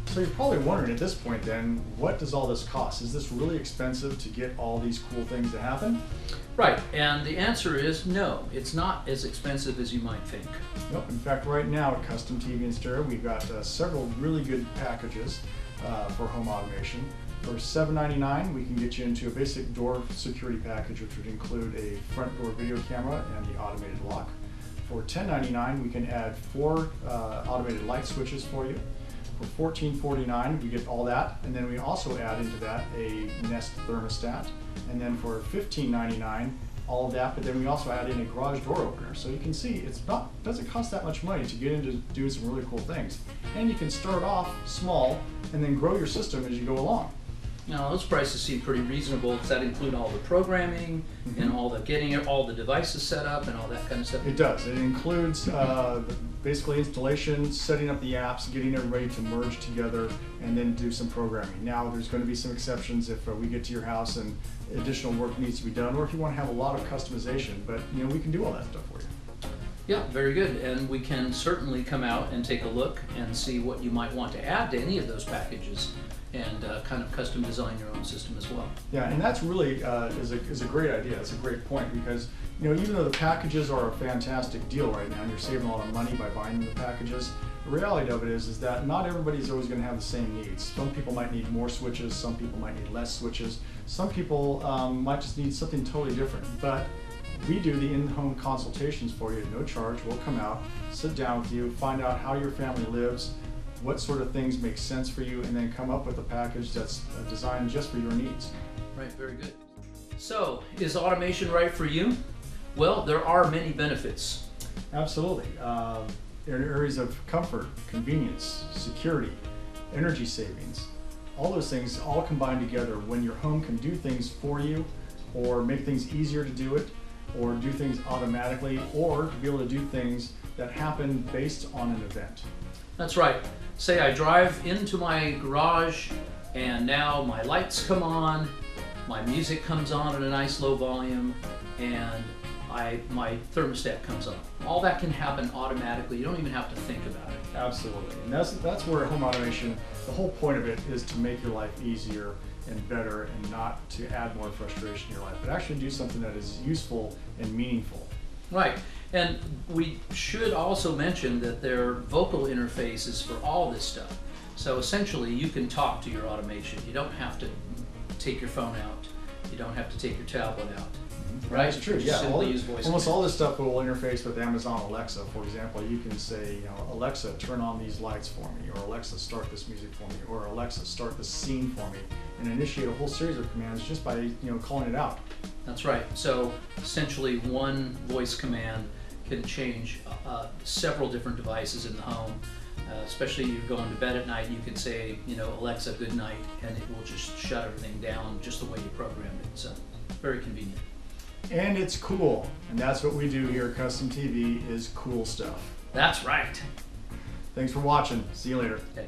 So you're probably wondering at this point then, what does all this cost? Is this really expensive to get all these cool things to happen? Right, and the answer is no, it's not as expensive as you might think. Nope. In fact, right now at Custom TV and Stereo, we've got several really good packages for home automation. For $7.99, we can get you into a basic door security package, which would include a front door video camera and the automated lock. For $10.99, we can add 4 automated light switches for you. For $14.49, we get all that, and then we also add into that a Nest thermostat. And then for $15.99, all of that, but then we also add in a garage door opener. So you can see doesn't cost that much money to get into doing some really cool things. And you can start off small and then grow your system as you go along. Now those prices seem pretty reasonable. Does that include all the programming and all the devices set up and all that kind of stuff? It does. It includes basically installation, setting up the apps, getting everybody to merge together, and then do some programming. Now there's going to be some exceptions if we get to your house and additional work needs to be done, or if you want to have a lot of customization. But we can do all that stuff for you. Yeah, very good. And we can certainly come out and take a look and see what you might want to add to any of those packages, and kind of custom design your own system as well. Yeah, and that's really is a great idea. It's a great point, because even though the packages are a fantastic deal right now and you're saving a lot of money by buying the packages, the reality of it is that not everybody's always going to have the same needs. Some people might need more switches, some people might need less switches, some people might just need something totally different. But we do the in-home consultations for you at no charge. We'll come out, sit down with you, find out how your family lives, what sort of things make sense for you, and then come up with a package that's designed just for your needs. Right, very good. So, is automation right for you? Well, there are many benefits. Absolutely. In areas of comfort, convenience, security, energy savings, all those things all combine together when your home can do things for you, or make things easier to do it, or do things automatically, or to be able to do things that happen based on an event. That's right. Say I drive into my garage and now my lights come on, my music comes on at a nice low volume, and my thermostat comes on. All that can happen automatically. You don't even have to think about it. Absolutely. And that's where home automation, the whole point of it is to make your life easier and better, and not to add more frustration in your life, but actually do something that is useful and meaningful. Right. And we should also mention that there are vocal interfaces for all this stuff. So essentially you can talk to your automation. You don't have to take your phone out. You don't have to take your tablet out. Right? That's true. Just Yeah. simply use voice Almost command. all this stuff will interface with Amazon Alexa. For example, you can say, Alexa, turn on these lights for me, or Alexa, start this music for me, or Alexa, start this scene for me, and initiate a whole series of commands just by calling it out. That's right. So essentially one voice command can change several different devices in the home. Especially you're going to bed at night, you can say, Alexa, good night, and it will just shut everything down just the way you programmed it. So very convenient. And it's cool. And that's what we do here at Custom TV, is cool stuff. That's right. Thanks for watching. See you later. Okay.